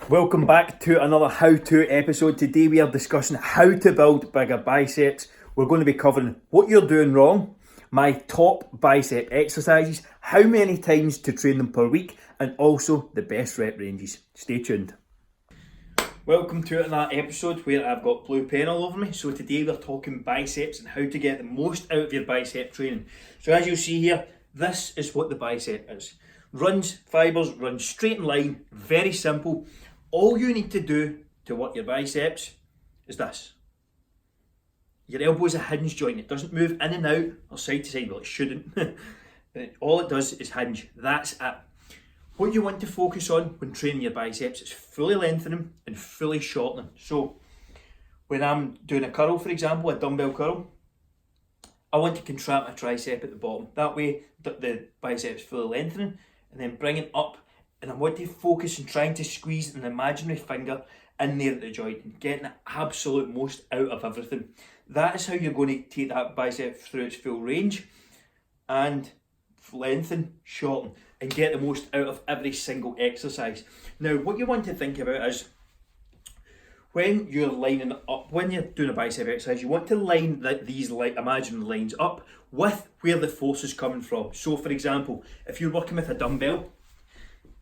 Welcome back to another how-to episode. Today we are discussing how to build bigger biceps. We're going to be covering what you're doing wrong, my top bicep exercises, how many times to train them per week, and also the best rep ranges. Stay tuned. Welcome to another episode where I've got blue pen all over me. So today we're talking biceps and how to get the most out of your bicep training. So as you'll see here, this is what the bicep is. Fibers run straight in line, very simple. All you need to do to work your biceps is this. Your elbow is a hinge joint. It doesn't move in and out or side to side. Well, it shouldn't. All it does is hinge. That's it. What you want to focus on when training your biceps is fully lengthening and fully shortening. So when I'm doing a curl, for example, a dumbbell curl, I want to contract my tricep at the bottom. That way the biceps fully lengthening and then bring it up. And I want to focus on trying to squeeze an imaginary finger in there at the joint and getting the absolute most out of everything. That is how you're going to take that bicep through its full range and lengthen, shorten, and get the most out of every single exercise. Now, what you want to think about is when you're lining up, when you're doing a bicep exercise, you want to line these imaginary lines up with where the force is coming from. So, for example, if you're working with a dumbbell,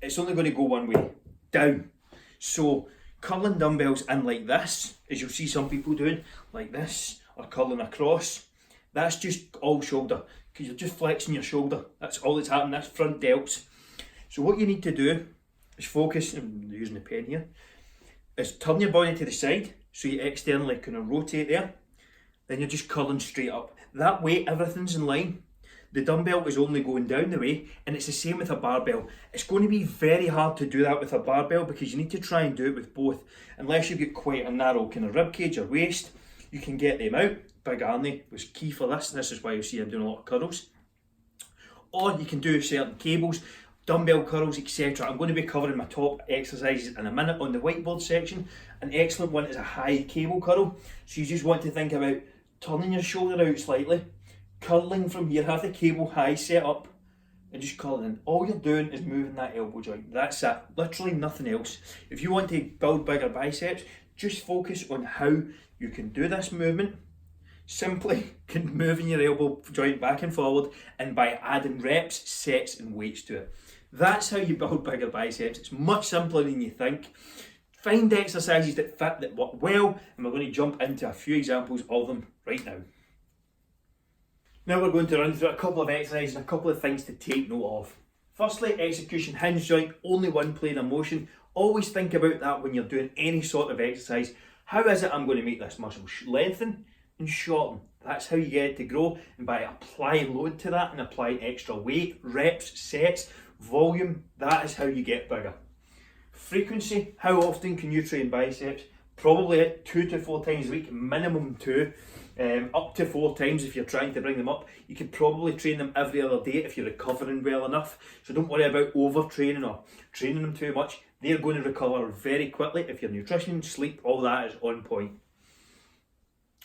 it's only going to go one way, down. So curling dumbbells in like this, as you'll see some people doing, like this, or curling across, that's just all shoulder, because you're just flexing your shoulder. That's all that's happening, that's front delts. So what you need to do is focus, I'm using the pen here, is turn your body to the side, so you externally kind of rotate there, then you're just curling straight up. That way everything's in line. The dumbbell is only going down the way, and it's the same with a barbell. It's going to be very hard to do that with a barbell because you need to try and do it with both. Unless you've got quite a narrow kind of rib cage or waist, you can get them out. Big Arnie was key for this, and this is why you see I'm doing a lot of curls. Or you can do certain cables, dumbbell curls, etc. I'm going to be covering my top exercises in a minute on the whiteboard section. An excellent one is a high cable curl. So you just want to think about turning your shoulder out slightly, curling from here, have the cable high set up and just curling in. All you're doing is moving that elbow joint. That's it, literally nothing else. If you want to build bigger biceps, just focus on how you can do this movement. Simply moving your elbow joint back and forward, and by adding reps, sets and weights to it. That's how you build bigger biceps. It's much simpler than you think. Find exercises that fit, that work well, and we're going to jump into a few examples of them right now. Now we're going to run through a couple of exercises and a couple of things to take note of. Firstly, execution hinge joint, only one plane of motion. Always think about that when you're doing any sort of exercise. How is it I'm going to make this muscle lengthen and shorten? That's how you get it to grow, and by applying load to that and applying extra weight, reps, sets, volume, that is how you get bigger. Frequency, how often can you train biceps? Probably 2 to 4 times a week, minimum 2. Up to 4 times if you're trying to bring them up. You could probably train them every other day if you're recovering well enough. So don't worry about overtraining or training them too much. They're going to recover very quickly if your nutrition, sleep, all that is on point.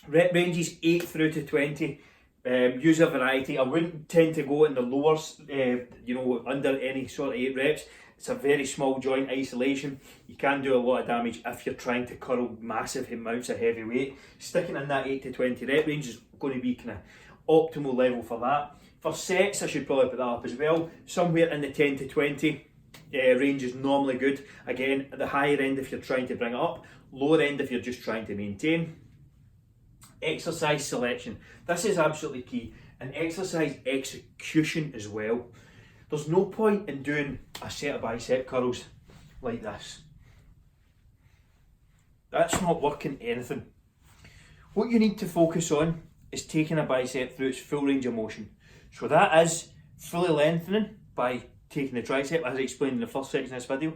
Rep ranges 8 through to 20. Use a variety. I wouldn't tend to go in the lowers, under any sort of 8 reps. It's a very small joint isolation. You can do a lot of damage if you're trying to curl massive amounts of heavy weight. Sticking in that 8 to 20 rep range is going to be kind of optimal level for that. For sets, I should probably put that up as well. Somewhere in the 10 to 20 range is normally good. Again, at the higher end if you're trying to bring it up, lower end if you're just trying to maintain. Exercise selection. This is absolutely key. And exercise execution as well. There's no point in doing a set of bicep curls like this. That's not working anything. What you need to focus on is taking a bicep through its full range of motion. So that is fully lengthening by taking the tricep, as I explained in the first section of this video,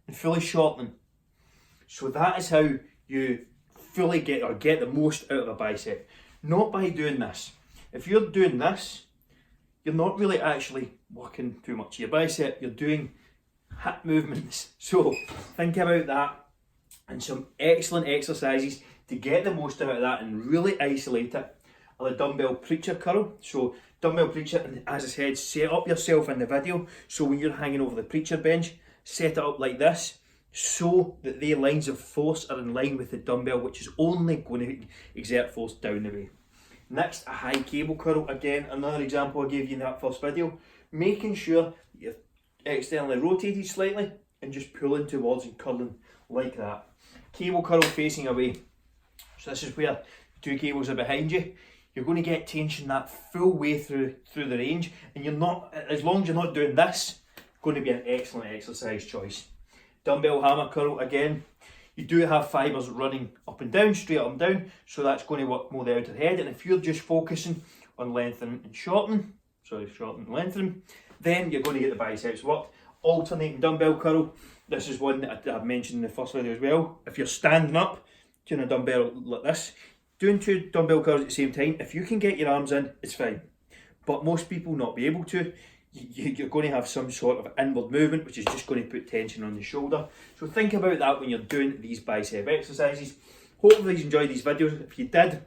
and fully shortening. So that is how you fully get the most out of a bicep. Not by doing this. If you're doing this, you're not really actually working too much of your bicep, you're doing hip movements. So think about that and some excellent exercises to get the most out of that and really isolate it are the dumbbell preacher curl. So dumbbell preacher, and as I said, set up yourself in the video. So when you're hanging over the preacher bench, set it up like this. so that the lines of force are in line with the dumbbell, which is only going to exert force down the way. Next, a high cable curl. Again, another example I gave you in that first video. Making sure you're externally rotated slightly and just pulling towards and curling like that. Cable curl facing away. So this is where two cables are behind you. You're going to get tension that full way through the range, and you're not, as long as you're not doing this, going to be an excellent exercise choice. Dumbbell hammer curl, again, you do have fibres running up and down, straight up and down, so that's going to work more the outer head. And if you're just focusing on lengthening and shortening, shortening and lengthening, then you're going to get the biceps worked. Alternating dumbbell curl, this is one that I've mentioned in the first video as well. If you're standing up, doing a dumbbell like this, doing two dumbbell curls at the same time, if you can get your arms in, it's fine. But most people not be able to. You're going to have some sort of inward movement, which is just going to put tension on the shoulder. So think about that when you're doing these bicep exercises. Hopefully you enjoyed these videos. If you did,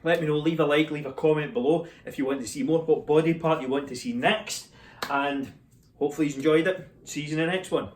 let me know, leave a like, leave a comment below if you want to see more, what body part you want to see next. And hopefully you enjoyed it. See you in the next one.